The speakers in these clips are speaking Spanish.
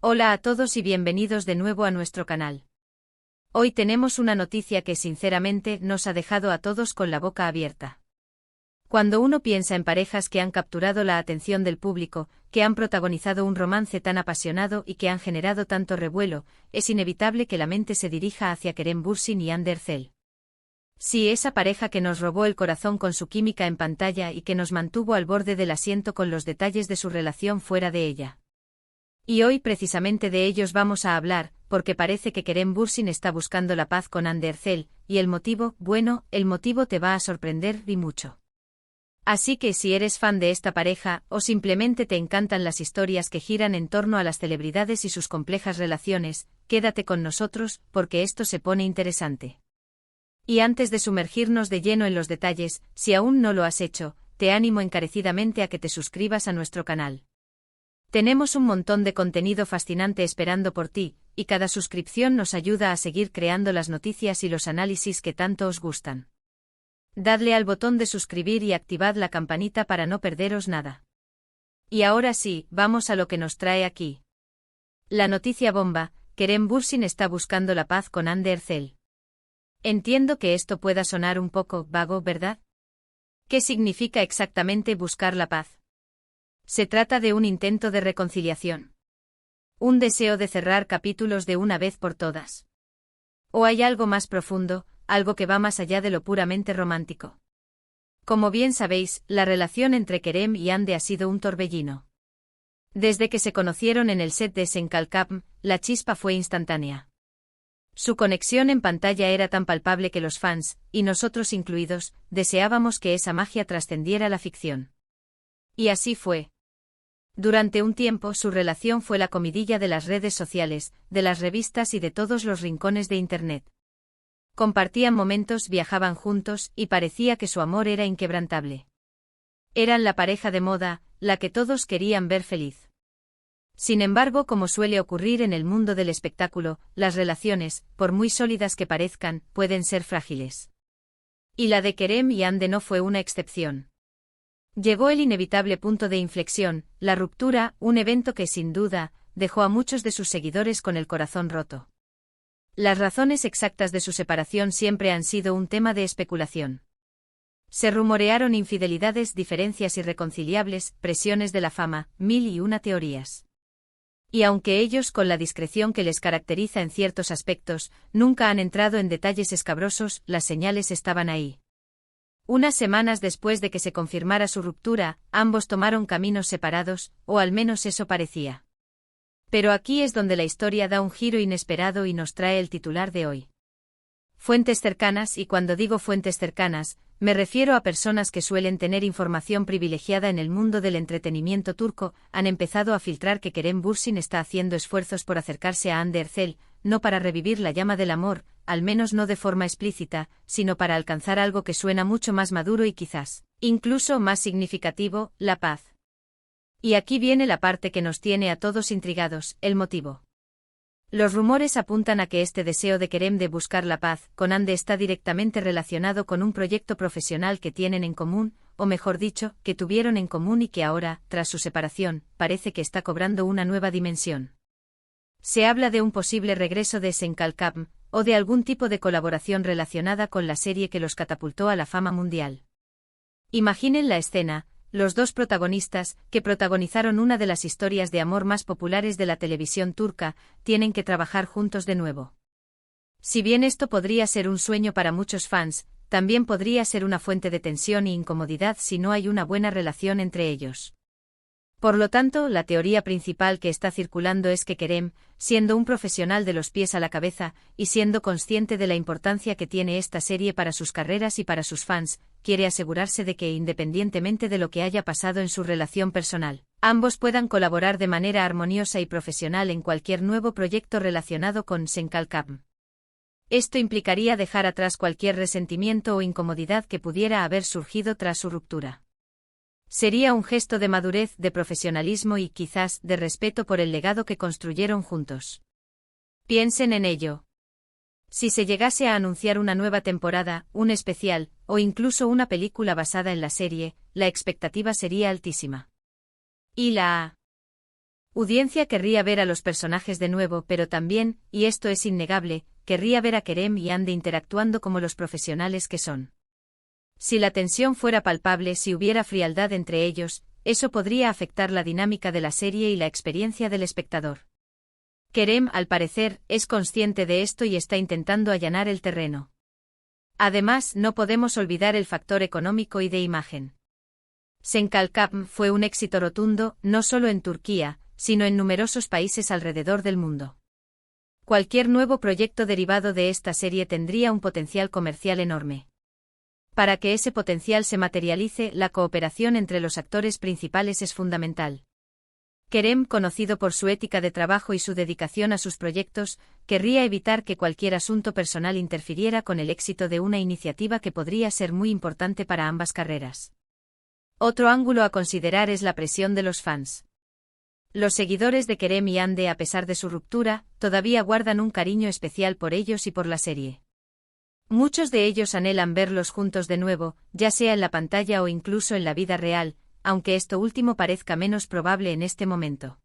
Hola a todos y bienvenidos de nuevo a nuestro canal. Hoy tenemos una noticia que sinceramente nos ha dejado a todos con la boca abierta. Cuando uno piensa en parejas que han capturado la atención del público, que han protagonizado un romance tan apasionado y que han generado tanto revuelo, es inevitable que la mente se dirija hacia Kerem Bürsin y Hande Erçel. Sí, esa pareja que nos robó el corazón con su química en pantalla y que nos mantuvo al borde del asiento con los detalles de su relación fuera de ella. Y hoy precisamente de ellos vamos a hablar, porque parece que Kerem Bürsin está buscando la paz con Hande Erçel, y el motivo, bueno, el motivo te va a sorprender y mucho. Así que si eres fan de esta pareja, o simplemente te encantan las historias que giran en torno a las celebridades y sus complejas relaciones, quédate con nosotros, porque esto se pone interesante. Y antes de sumergirnos de lleno en los detalles, si aún no lo has hecho, te animo encarecidamente a que te suscribas a nuestro canal. Tenemos un montón de contenido fascinante esperando por ti, y cada suscripción nos ayuda a seguir creando las noticias y los análisis que tanto os gustan. Dadle al botón de suscribir y activad la campanita para no perderos nada. Y ahora sí, vamos a lo que nos trae aquí. La noticia bomba: Kerem Bürsin está buscando la paz con Hande Erçel. Entiendo que esto pueda sonar un poco vago, ¿verdad? ¿Qué significa exactamente buscar la paz? Se trata de un intento de reconciliación. Un deseo de cerrar capítulos de una vez por todas. ¿O hay algo más profundo, algo que va más allá de lo puramente romántico? Como bien sabéis, la relación entre Kerem y Hande ha sido un torbellino. Desde que se conocieron en el set de Sen Kalkam, la chispa fue instantánea. Su conexión en pantalla era tan palpable que los fans, y nosotros incluidos, deseábamos que esa magia trascendiera la ficción. Y así fue. Durante un tiempo su relación fue la comidilla de las redes sociales, de las revistas y de todos los rincones de Internet. Compartían momentos, viajaban juntos, y parecía que su amor era inquebrantable. Eran la pareja de moda, la que todos querían ver feliz. Sin embargo, como suele ocurrir en el mundo del espectáculo, las relaciones, por muy sólidas que parezcan, pueden ser frágiles. Y la de Kerem y Hande no fue una excepción. Llegó el inevitable punto de inflexión, la ruptura, un evento que sin duda, dejó a muchos de sus seguidores con el corazón roto. Las razones exactas de su separación siempre han sido un tema de especulación. Se rumorearon infidelidades, diferencias irreconciliables, presiones de la fama, mil y una teorías. Y aunque ellos, con la discreción que les caracteriza en ciertos aspectos, nunca han entrado en detalles escabrosos, las señales estaban ahí. Unas semanas después de que se confirmara su ruptura, ambos tomaron caminos separados, o al menos eso parecía. Pero aquí es donde la historia da un giro inesperado y nos trae el titular de hoy. Fuentes cercanas, y cuando digo fuentes cercanas, me refiero a personas que suelen tener información privilegiada en el mundo del entretenimiento turco, han empezado a filtrar que Kerem Bürsin está haciendo esfuerzos por acercarse a Hande Erçel, no para revivir la llama del amor, al menos no de forma explícita, sino para alcanzar algo que suena mucho más maduro y quizás, incluso más significativo, la paz. Y aquí viene la parte que nos tiene a todos intrigados, el motivo. Los rumores apuntan a que este deseo de Kerem de buscar la paz con Hande está directamente relacionado con un proyecto profesional que tienen en común, o mejor dicho, que tuvieron en común y que ahora, tras su separación, parece que está cobrando una nueva dimensión. Se habla de un posible regreso de Sen Kalkam, o de algún tipo de colaboración relacionada con la serie que los catapultó a la fama mundial. Imaginen la escena: los dos protagonistas, que protagonizaron una de las historias de amor más populares de la televisión turca, tienen que trabajar juntos de nuevo. Si bien esto podría ser un sueño para muchos fans, también podría ser una fuente de tensión y incomodidad si no hay una buena relación entre ellos. Por lo tanto, la teoría principal que está circulando es que Kerem, siendo un profesional de los pies a la cabeza, y siendo consciente de la importancia que tiene esta serie para sus carreras y para sus fans, quiere asegurarse de que, independientemente de lo que haya pasado en su relación personal, ambos puedan colaborar de manera armoniosa y profesional en cualquier nuevo proyecto relacionado con Sen Kalkam. Esto implicaría dejar atrás cualquier resentimiento o incomodidad que pudiera haber surgido tras su ruptura. Sería un gesto de madurez, de profesionalismo y, quizás, de respeto por el legado que construyeron juntos. Piensen en ello. Si se llegase a anunciar una nueva temporada, un especial, o incluso una película basada en la serie, la expectativa sería altísima. Y la Audiencia querría ver a los personajes de nuevo, pero también, y esto es innegable, querría ver a Kerem y Hande interactuando como los profesionales que son. Si la tensión fuera palpable, si hubiera frialdad entre ellos, eso podría afectar la dinámica de la serie y la experiencia del espectador. Kerem, al parecer, es consciente de esto y está intentando allanar el terreno. Además, no podemos olvidar el factor económico y de imagen. Senkalkam fue un éxito rotundo, no solo en Turquía, sino en numerosos países alrededor del mundo. Cualquier nuevo proyecto derivado de esta serie tendría un potencial comercial enorme. Para que ese potencial se materialice, la cooperación entre los actores principales es fundamental. Kerem, conocido por su ética de trabajo y su dedicación a sus proyectos, querría evitar que cualquier asunto personal interfiriera con el éxito de una iniciativa que podría ser muy importante para ambas carreras. Otro ángulo a considerar es la presión de los fans. Los seguidores de Kerem y Hande, a pesar de su ruptura, todavía guardan un cariño especial por ellos y por la serie. Muchos de ellos anhelan verlos juntos de nuevo, ya sea en la pantalla o incluso en la vida real, aunque esto último parezca menos probable en este momento.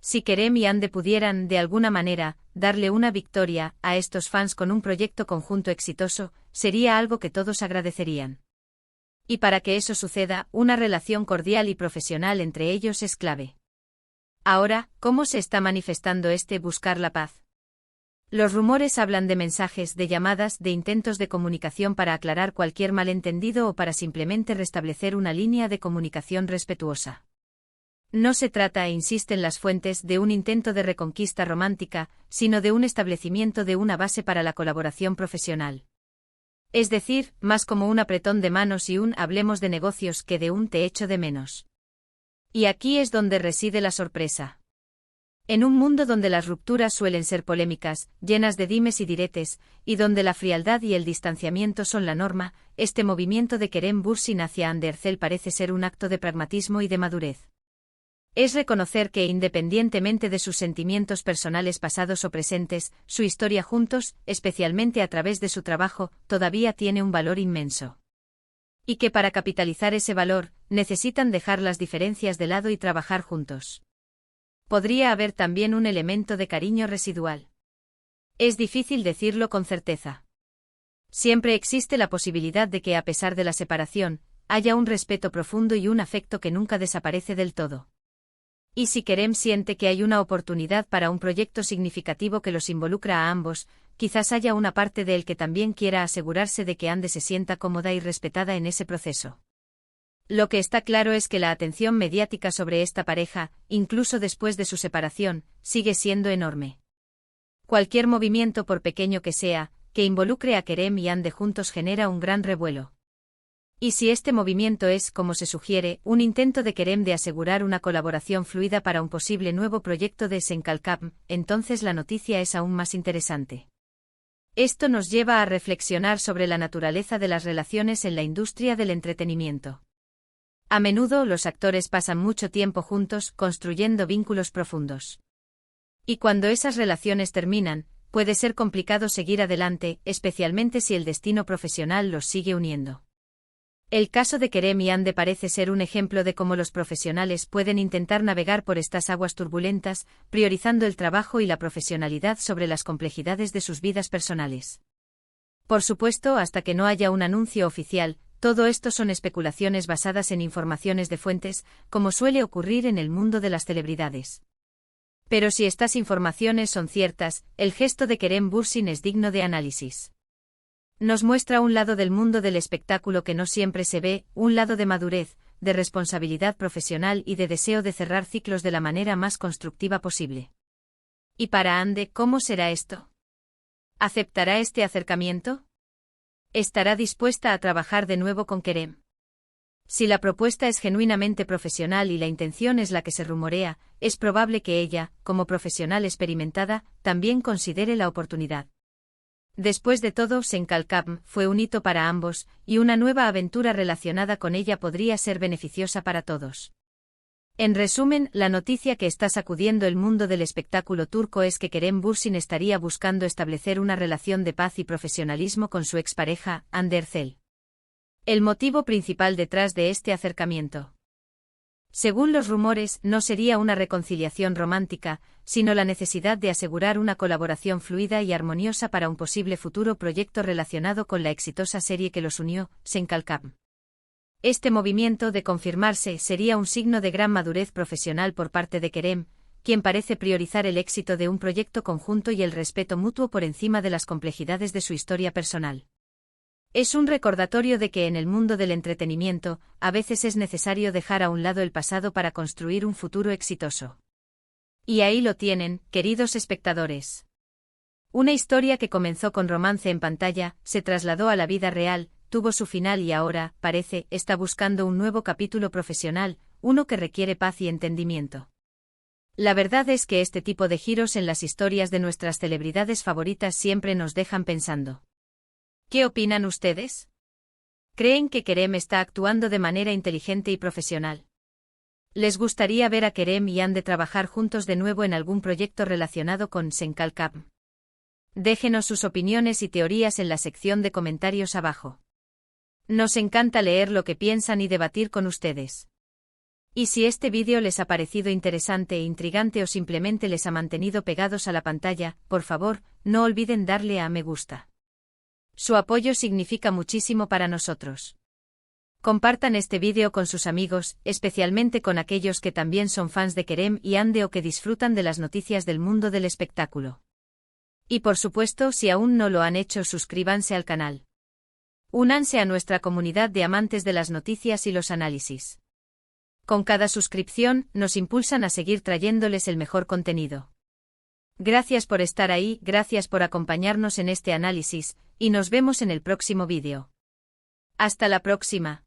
Si Kerem y Hande pudieran, de alguna manera, darle una victoria a estos fans con un proyecto conjunto exitoso, sería algo que todos agradecerían. Y para que eso suceda, una relación cordial y profesional entre ellos es clave. Ahora, ¿cómo se está manifestando buscar la paz? Los rumores hablan de mensajes, de llamadas, de intentos de comunicación para aclarar cualquier malentendido o para simplemente restablecer una línea de comunicación respetuosa. No se trata, insisten las fuentes, de un intento de reconquista romántica, sino de un establecimiento de una base para la colaboración profesional. Es decir, más como un apretón de manos y un hablemos de negocios que de un te echo de menos. Y aquí es donde reside la sorpresa. En un mundo donde las rupturas suelen ser polémicas, llenas de dimes y diretes, y donde la frialdad y el distanciamiento son la norma, este movimiento de Kerem Bürsin hacia Hande Erçel parece ser un acto de pragmatismo y de madurez. Es reconocer que, independientemente de sus sentimientos personales pasados o presentes, su historia juntos, especialmente a través de su trabajo, todavía tiene un valor inmenso. Y que para capitalizar ese valor, necesitan dejar las diferencias de lado y trabajar juntos. Podría haber también un elemento de cariño residual. Es difícil decirlo con certeza. Siempre existe la posibilidad de que, a pesar de la separación, haya un respeto profundo y un afecto que nunca desaparece del todo. Y si Kerem siente que hay una oportunidad para un proyecto significativo que los involucra a ambos, quizás haya una parte de él que también quiera asegurarse de que Hande se sienta cómoda y respetada en ese proceso. Lo que está claro es que la atención mediática sobre esta pareja, incluso después de su separación, sigue siendo enorme. Cualquier movimiento, por pequeño que sea, que involucre a Kerem y Hande juntos genera un gran revuelo. Y si este movimiento es, como se sugiere, un intento de Kerem de asegurar una colaboración fluida para un posible nuevo proyecto de Senkalkam, entonces la noticia es aún más interesante. Esto nos lleva a reflexionar sobre la naturaleza de las relaciones en la industria del entretenimiento. A menudo los actores pasan mucho tiempo juntos, construyendo vínculos profundos. Y cuando esas relaciones terminan, puede ser complicado seguir adelante, especialmente si el destino profesional los sigue uniendo. El caso de Kerem y Hande parece ser un ejemplo de cómo los profesionales pueden intentar navegar por estas aguas turbulentas, priorizando el trabajo y la profesionalidad sobre las complejidades de sus vidas personales. Por supuesto, hasta que no haya un anuncio oficial, todo esto son especulaciones basadas en informaciones de fuentes, como suele ocurrir en el mundo de las celebridades. Pero si estas informaciones son ciertas, el gesto de Kerem Bürsin es digno de análisis. Nos muestra un lado del mundo del espectáculo que no siempre se ve, un lado de madurez, de responsabilidad profesional y de deseo de cerrar ciclos de la manera más constructiva posible. ¿Y para Hande, cómo será esto? ¿Aceptará este acercamiento? ¿Estará dispuesta a trabajar de nuevo con Kerem? Si la propuesta es genuinamente profesional y la intención es la que se rumorea, es probable que ella, como profesional experimentada, también considere la oportunidad. Después de todo, Senkalkam fue un hito para ambos, y una nueva aventura relacionada con ella podría ser beneficiosa para todos. En resumen, la noticia que está sacudiendo el mundo del espectáculo turco es que Kerem Bürsin estaría buscando establecer una relación de paz y profesionalismo con su expareja, Hande Erçel. El motivo principal detrás de este acercamiento. Según los rumores, no sería una reconciliación romántica, sino la necesidad de asegurar una colaboración fluida y armoniosa para un posible futuro proyecto relacionado con la exitosa serie que los unió, Senkalkam. Este movimiento, de confirmarse, sería un signo de gran madurez profesional por parte de Kerem, quien parece priorizar el éxito de un proyecto conjunto y el respeto mutuo por encima de las complejidades de su historia personal. Es un recordatorio de que en el mundo del entretenimiento, a veces es necesario dejar a un lado el pasado para construir un futuro exitoso. Y ahí lo tienen, queridos espectadores. Una historia que comenzó con romance en pantalla, se trasladó a la vida real, tuvo su final y ahora, parece, está buscando un nuevo capítulo profesional, uno que requiere paz y entendimiento. La verdad es que este tipo de giros en las historias de nuestras celebridades favoritas siempre nos dejan pensando. ¿Qué opinan ustedes? ¿Creen que Kerem está actuando de manera inteligente y profesional? ¿Les gustaría ver a Kerem y Anne trabajar juntos de nuevo en algún proyecto relacionado con Senkalkam? Déjenos sus opiniones y teorías en la sección de comentarios abajo. Nos encanta leer lo que piensan y debatir con ustedes. Y si este vídeo les ha parecido interesante e intrigante o simplemente les ha mantenido pegados a la pantalla, por favor, no olviden darle a me gusta. Su apoyo significa muchísimo para nosotros. Compartan este vídeo con sus amigos, especialmente con aquellos que también son fans de Kerem y Anne o que disfrutan de las noticias del mundo del espectáculo. Y por supuesto, si aún no lo han hecho, suscríbanse al canal. Únanse a nuestra comunidad de amantes de las noticias y los análisis. Con cada suscripción, nos impulsan a seguir trayéndoles el mejor contenido. Gracias por estar ahí, gracias por acompañarnos en este análisis, y nos vemos en el próximo vídeo. Hasta la próxima.